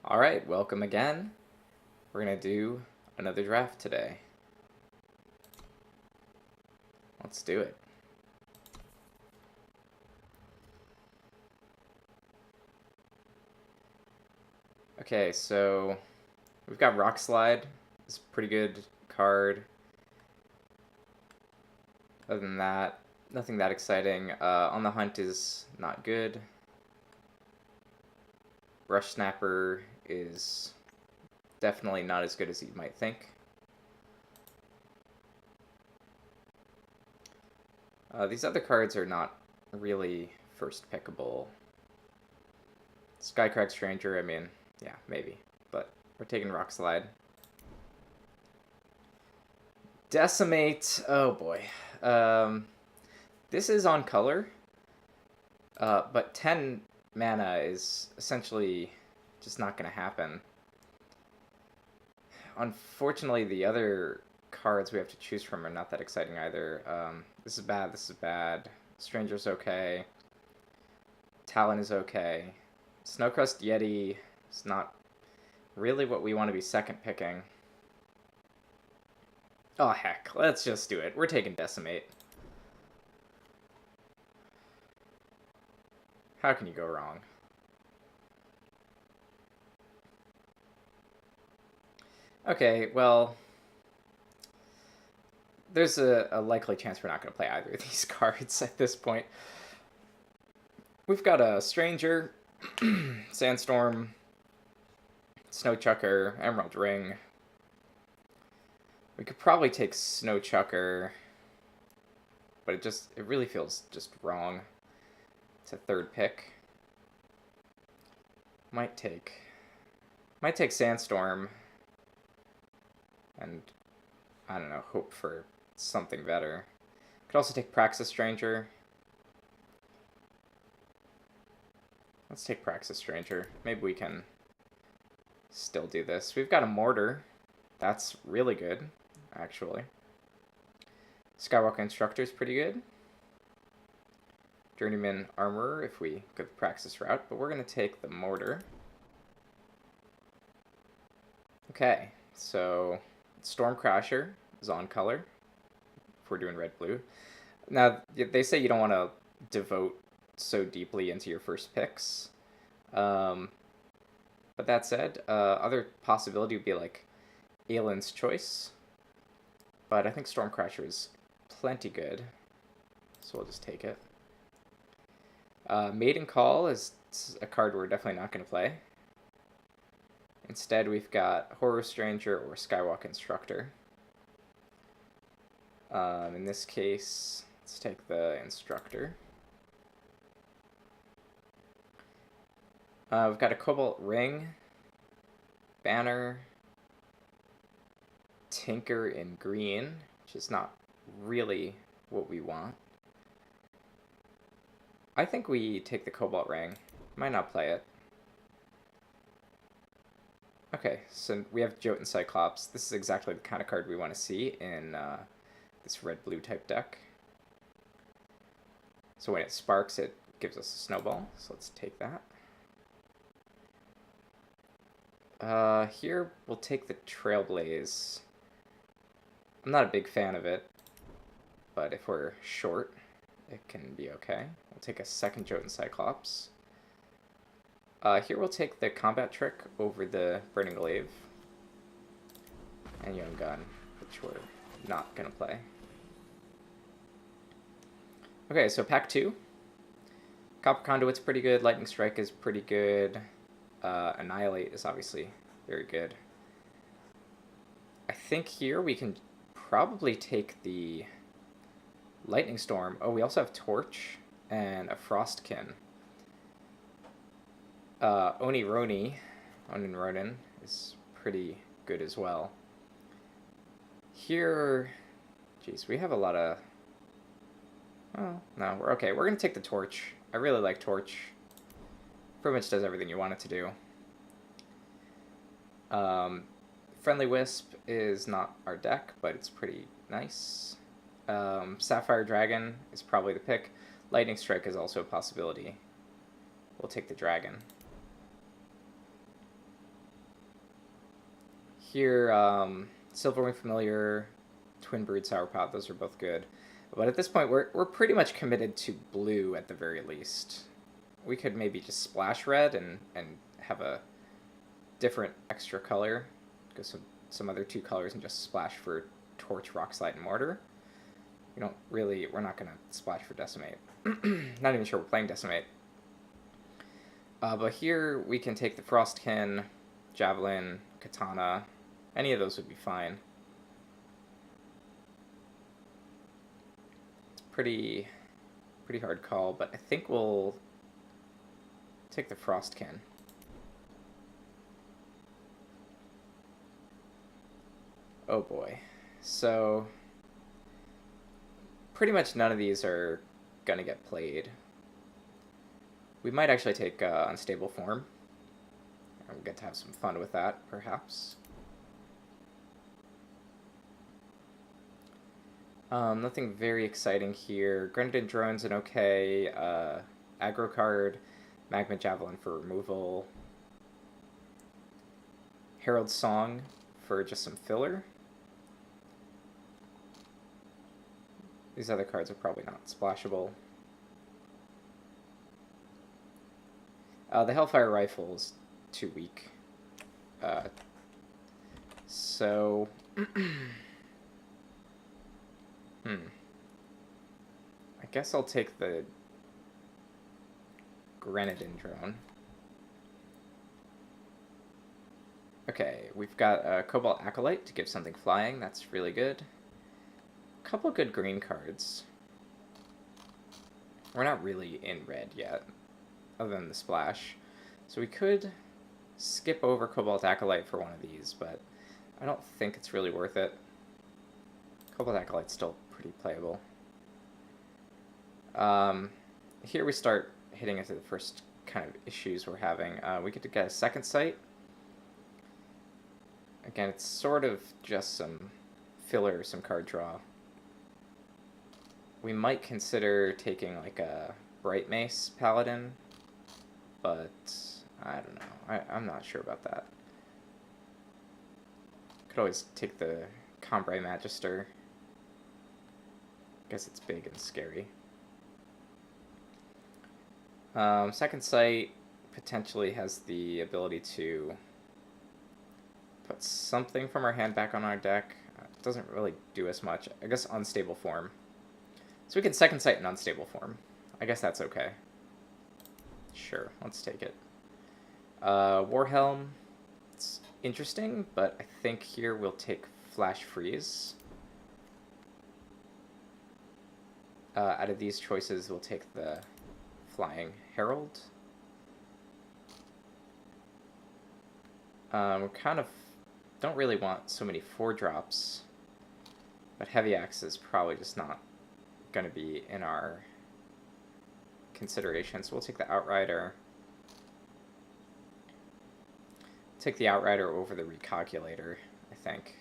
Alright, welcome again. We're going to do another draft today. Let's do it. Okay, so we've got Rock Slide. It's a pretty good card. Other than that, nothing that exciting. On the Hunt is not good. Rush Snapper is definitely not as good as you might think. These other cards are not really first pickable. Skycrag Stranger, I mean, yeah, maybe. But we're taking Rock Slide. Decimate, oh boy. This is on color, but 10 mana is essentially just not going to happen. Unfortunately, the other cards we have to choose from are not that exciting either. This is bad, this is bad. Stranger's okay. Talon is okay. Snowcrest Yeti is not really what we want to be second picking. Oh heck, let's just do it. We're taking Decimate. How can you go wrong? Okay, well, there's a likely chance we're not going to play either of these cards at this point. We've got a Stranger, Sandstorm, Snowchucker, Emerald Ring. We could probably take Snowchucker, but it really feels just wrong. It's a third pick. Might take Sandstorm, and I don't know, hope for something better. Could also take Praxis Stranger. Let's take Praxis Stranger. Maybe we can still do this. We've got a Mortar. That's really good, actually. Skywalker Instructor is pretty good. Journeyman Armorer if we go the Praxis route, but we're going to take the Mortar. Okay, so Stormcrasher is on color if we're doing red-blue. Now, they say you don't want to devote so deeply into your first picks. But that said, other possibility would be like Aelin's Choice. But I think Stormcrasher is plenty good, so we'll just take it. Maiden Call is a card we're definitely not going to play. Instead, we've got Horror Stranger or Skywalk Instructor. In this case, let's take the Instructor. We've got a Cobalt Ring, Banner, Tinker in green, which is not really what we want. I think we take the Cobalt Ring. Might not play it. Okay, so we have Jotun Cyclops. This is exactly the kind of card we want to see in this red-blue type deck. So when it sparks, it gives us a snowball. So let's take that. Here we'll take the Trailblaze. I'm not a big fan of it, but if we're short, it can be okay. We'll take a second Jotun Cyclops. Here we'll take the Combat Trick over the Burning Glaive. And Young Gun, which we're not going to play. Okay, so pack 2. Copper Conduit's pretty good, Lightning Strike is pretty good. Annihilate is obviously very good. I think here we can probably take the Lightning Storm. Oh, we also have Torch and a Frostkin. Oni Ronin is pretty good as well. Here, geez, we have a lot of... Oh, no, we're okay. We're going to take the Torch. I really like Torch. Pretty much does everything you want it to do. Friendly Wisp is not our deck, but it's pretty nice. Sapphire Dragon is probably the pick. Lightning Strike is also a possibility. We'll take the Dragon. here, Silverwing Familiar, Twin Brood Sourpod, those are both good. But at this point, we're pretty much committed to blue at the very least. We could maybe just splash red and have a different extra color. Go some other two colors and just splash for Torch, Rock Slide, and Mortar. We're not going to splash for Decimate. Not even sure we're playing Decimate. But here we can take the Frostkin, Javelin, Katana. Any of those would be fine. It's pretty hard call, but I think we'll take the Frostkin. Oh boy. So pretty much none of these are going to get played. We might actually take Unstable Form. And we'll get to have some fun with that, perhaps. Nothing very exciting here. Grenadin Drone's an okay aggro card. Magma Javelin for removal. Herald Song for just some filler. These other cards are probably not splashable. The Hellfire Rifle is too weak. So... I guess I'll take the Grenadin Drone. Okay, we've got a Cobalt Acolyte to give something flying. That's really good. A couple good green cards. We're not really in red yet, other than the splash. So we could skip over Cobalt Acolyte for one of these, but I don't think it's really worth it. Cobalt Acolyte's still pretty playable. Here we start hitting into the first kind of issues we're having. We get to get a second sight. Again, it's sort of just some filler, some card draw. We might consider taking like a Bright Mace Paladin, but I don't know. I'm not sure about that. Could always take the Cambrai Magister. Guess it's big and scary. Second Sight potentially has the ability to put something from our hand back on our deck. It doesn't really do us much. I guess Unstable Form. So we can Second Sight in Unstable Form. I guess that's okay. Sure, let's take it. Warhelm. It's interesting, but I think here we'll take Flash Freeze. Out of these choices, we'll take the Flying Herald. We kind of don't really want so many 4-drops, but Heavy Axe is probably just not going to be in our consideration, so we'll take the Outrider. Take the Outrider over the Recalculator, I think.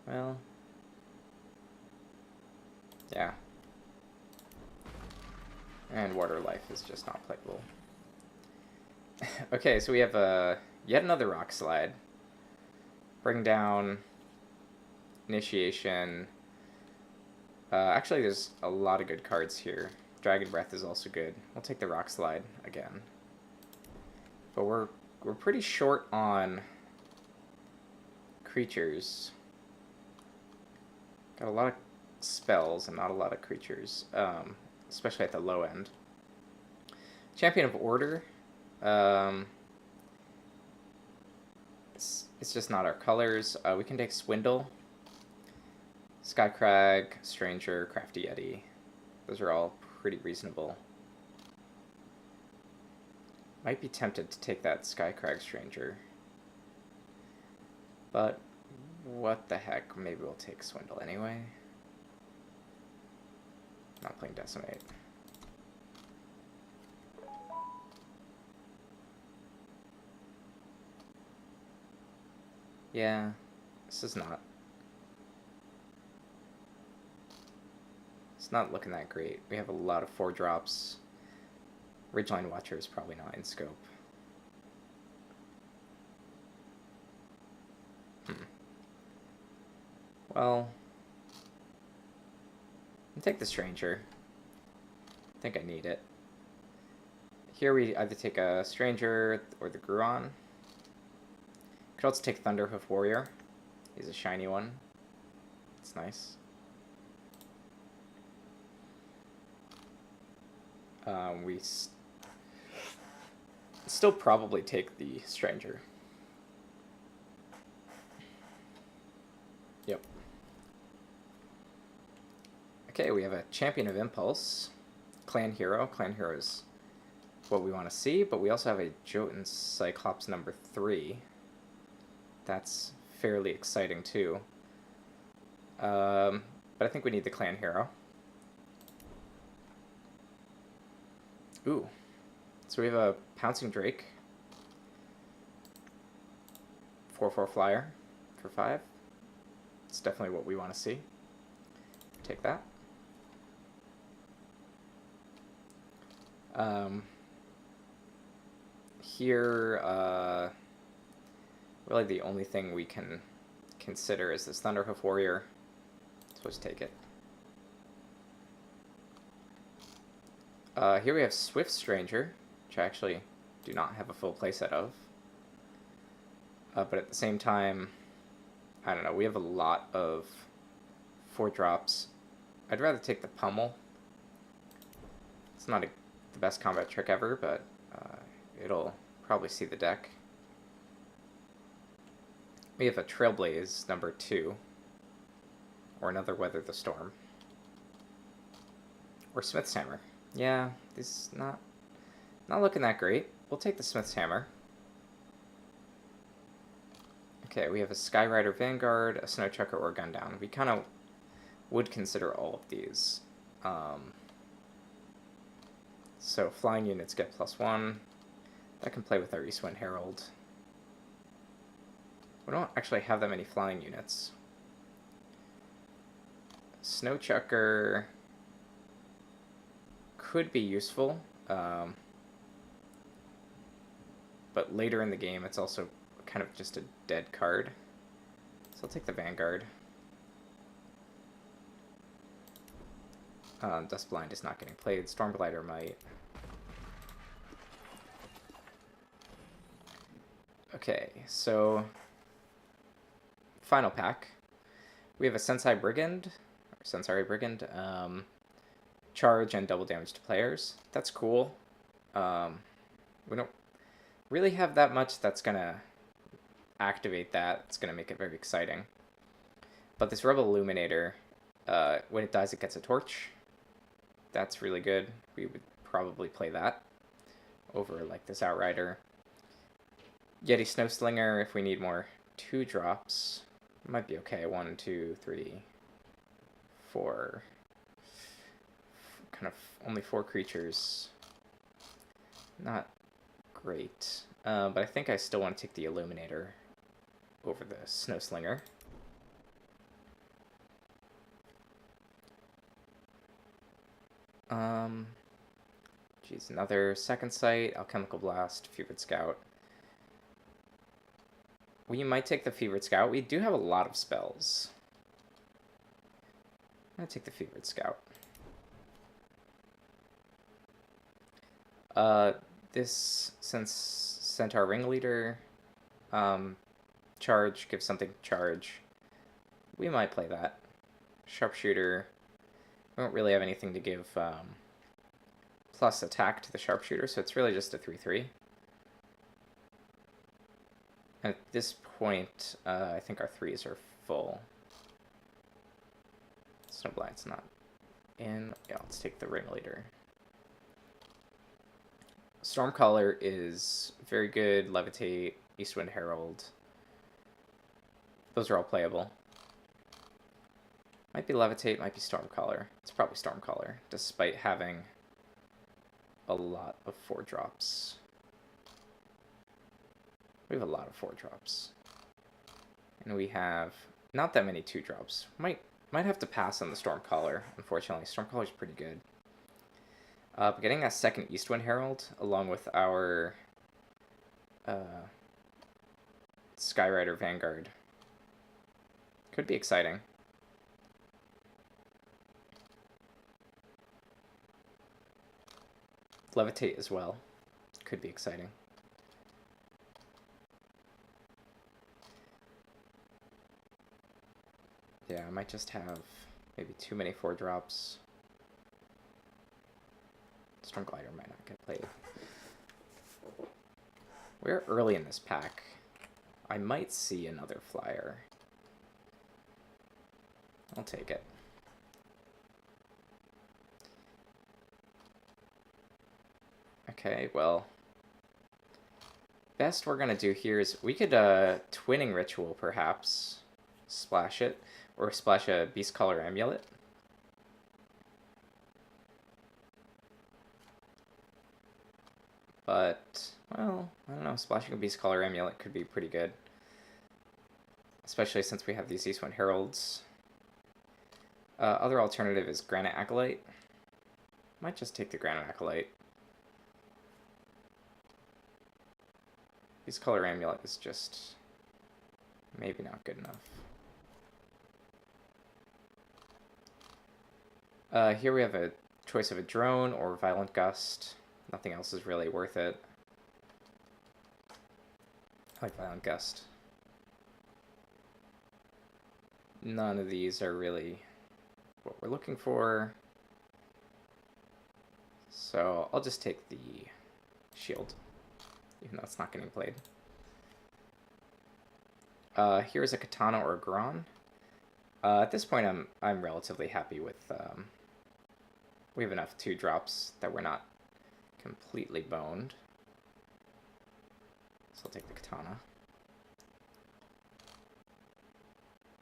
Well, yeah. And Water Life is just not playable. Okay, so we have yet another Rock Slide. Bring down, Initiation. Actually, there's a lot of good cards here. Dragon Breath is also good. We'll take the Rock Slide again. But we're pretty short on creatures. Got a lot of spells and not a lot of creatures, especially at the low end. Champion of Order. It's just not our colors. We can take Swindle, Skycrag, Stranger, Crafty Yeti. Those are all pretty reasonable. Might be tempted to take that Skycrag Stranger. But what the heck, maybe we'll take Swindle anyway. Not playing Decimate. Yeah, this is not... It's not looking that great. We have a lot of 4-drops. Ridgeline Watcher is probably not in scope. Well, I'll take the Stranger. I think I need it. Here we either take a Stranger or the Gruon. Could also take Thunderhoof Warrior. He's a shiny one. It's nice. We still probably take the Stranger. Yep. Okay, we have a Champion of Impulse. Clan Hero. Clan Hero is what we want to see, but we also have a Jotun Cyclops number 3. That's fairly exciting too. But I think we need the Clan Hero. Ooh. So we have a Pouncing Drake. 4/4 flyer for 5. It's definitely what we want to see. Take that. Here, really the only thing we can consider is this Thunderhoof Warrior. So let's take it. Here we have Swift Stranger, which I actually do not have a full playset of. But at the same time, I don't know, we have a lot of 4-drops. I'd rather take the Pummel. It's not the best combat trick ever, but it'll probably see the deck. We have a Trailblaze number 2, or another Weather the Storm, or Smith's Hammer. Yeah, this is not looking that great. We'll take the Smith's Hammer. Okay, we have a Skyrider Vanguard, a Snowchucker, or Gundown. We kind of would consider all of these. So flying units get +1. That can play with our Eastwind Herald. We don't actually have that many flying units. Snowchucker could be useful, but later in the game it's also kind of just a dead card. So I'll take the Vanguard. Duskblind is not getting played. Stormblighter might. Okay, so final pack. We have a Sensei Brigand, or Sensari Brigand, charge and double damage to players. That's cool. We don't really have that much that's gonna activate that. It's gonna make it very exciting. But this Rebel Illuminator, when it dies, it gets a torch. That's really good. We would probably play that over like this Outrider. Yeti Snowslinger, if we need more 2-drops, might be okay. 1, 2, 3, 4. Kind of only 4 creatures. Not great. But I think I still want to take the Illuminator over the Snowslinger. Geez, another Second Sight, Alchemical Blast, Fevered Scout. We might take the Fevered Scout. We do have a lot of spells. I'm gonna take the Fevered Scout. This, since Centaur Ringleader, charge, gives something charge, we might play that. Sharpshooter, we don't really have anything to give plus attack to the Sharpshooter, so it's really just a 3/3. And at this point, I think our 3s are full. Snowblind's not in. Yeah, let's take the Ringleader. Stormcaller is very good. Levitate, Eastwind Herald. Those are all playable. Might be Levitate, might be Stormcaller. It's probably Stormcaller, despite having a lot of 4-drops. We have a lot of 4-drops. And we have not that many 2-drops. Might have to pass on the Stormcaller, unfortunately. Stormcaller's pretty good. But getting a second Eastwind Herald, along with our Skyrider Vanguard, could be exciting. Levitate as well. Could be exciting. Yeah, I might just have maybe too many 4-drops. Storm Glider might not get played. We're early in this pack. I might see another flyer. I'll take it. Okay, well, best we're gonna do here is we could Twinning Ritual perhaps, splash it, or splash a Beast Color Amulet. But, well, I don't know, splashing a Beast Color Amulet could be pretty good. Especially since we have these Eastwind Heralds. Other alternative is Granite Acolyte. Might just take the Granite Acolyte. Beast Color Amulet is just maybe not good enough. Here we have a choice of a Drone or Violent Gust. Nothing else is really worth it. I like Violent Gust. None of these are really what we're looking for. So I'll just take the shield, even though it's not getting played. Here's a Katana or a Garon. At this point, I'm relatively happy with. We have enough 2-drops that we're not completely boned. So I'll take the Katana.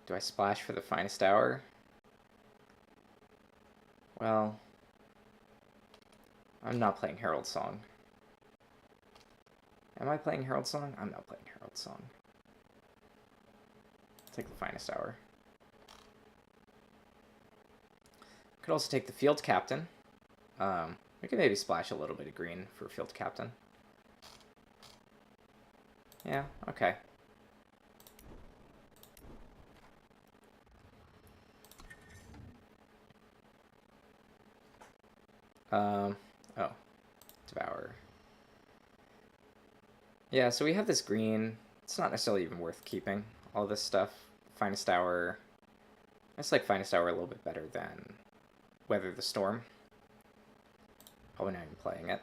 Do I splash for the Finest Hour? Well, I'm not playing Herald Song. Am I playing Herald Song? I'm not playing Herald Song. I'll take the Finest Hour. Could also take the Field Captain. We could maybe splash a little bit of green for Field Captain. Yeah, okay. Oh, Devour. Yeah, so we have this green. It's not necessarily even worth keeping. All this stuff. Finest Hour. I just like Finest Hour a little bit better than Weather the Storm. Probably not even playing it.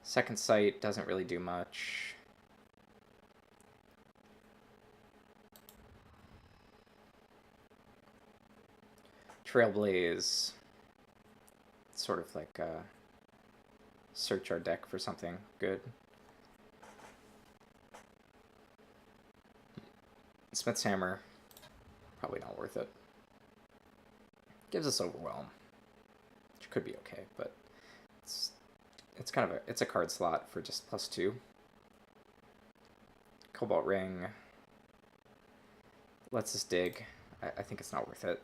Second Sight doesn't really do much. Trailblaze. Sort of like search our deck for something good. Smith's Hammer. Probably not worth it. Gives us Overwhelm, which could be okay, but it's kind of a card slot for just +2. Cobalt Ring lets us dig. I think it's not worth it.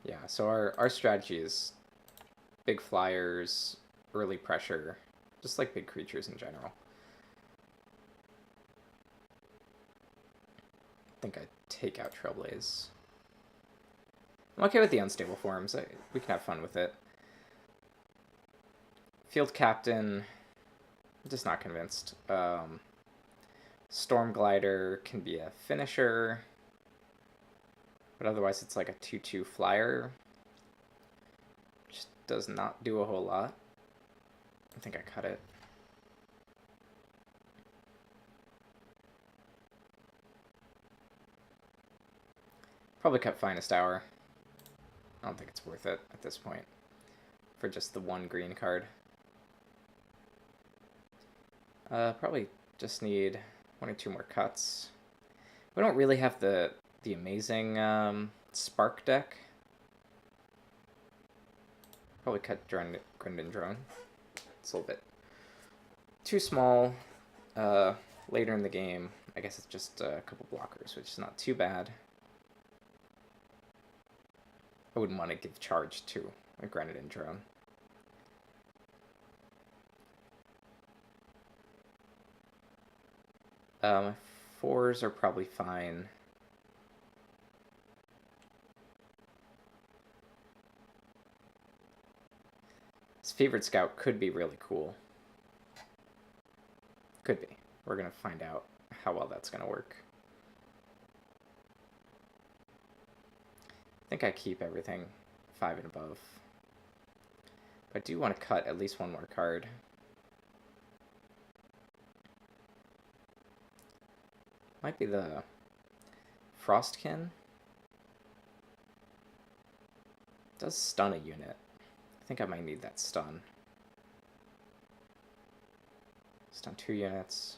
Yeah, so our strategy is big flyers, early pressure, just like big creatures in general. I think I take out Trailblaze. I'm okay with the unstable forms. We can have fun with it. Field Captain, just not convinced. Storm Glider can be a finisher, but otherwise it's like a 2/2 flyer. Just does not do a whole lot. I think I cut it. Probably cut Finest Hour. I don't think it's worth it at this point for just the 1 green card. Probably just need 1 or 2 more cuts. We don't really have the amazing Spark deck. Probably cut Grendon Drone. It's a little bit too small. Later in the game, I guess it's just a couple blockers, which is not too bad. I wouldn't want to give charge to a Grendon Drone. 4s are probably fine. This Fevered Scout could be really cool. Could be. We're going to find out how well that's going to work. I think I keep everything 5 and above. But I do want to cut at least one more card. Might be the Frostkin. Does stun a unit. I think I might need that stun. Stun 2 units.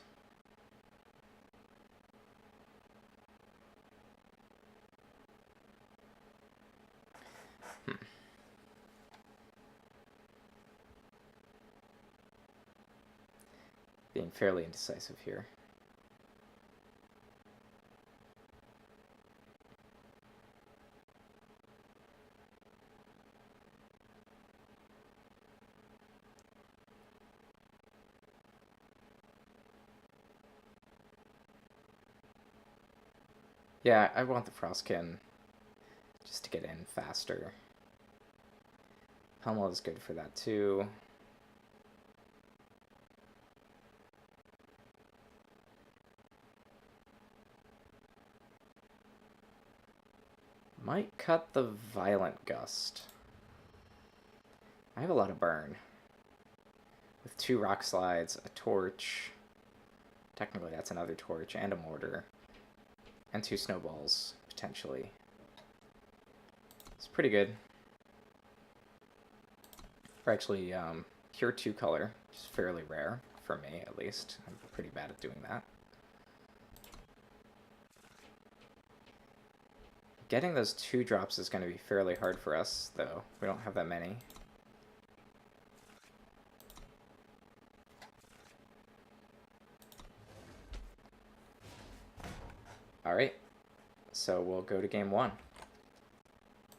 Being fairly indecisive here. Yeah, I want the Frostkin just to get in faster. Pummel is good for that too. Might cut the Violent Gust. I have a lot of burn. With 2 Rock Slides, a Torch. Technically that's another Torch, and a Mortar. And 2 Snowballs, potentially. It's pretty good. Or actually, Cure 2 color, which is fairly rare, for me at least. I'm pretty bad at doing that. Getting those 2 drops is going to be fairly hard for us, though. We don't have that many. Alright, so we'll go to game 1.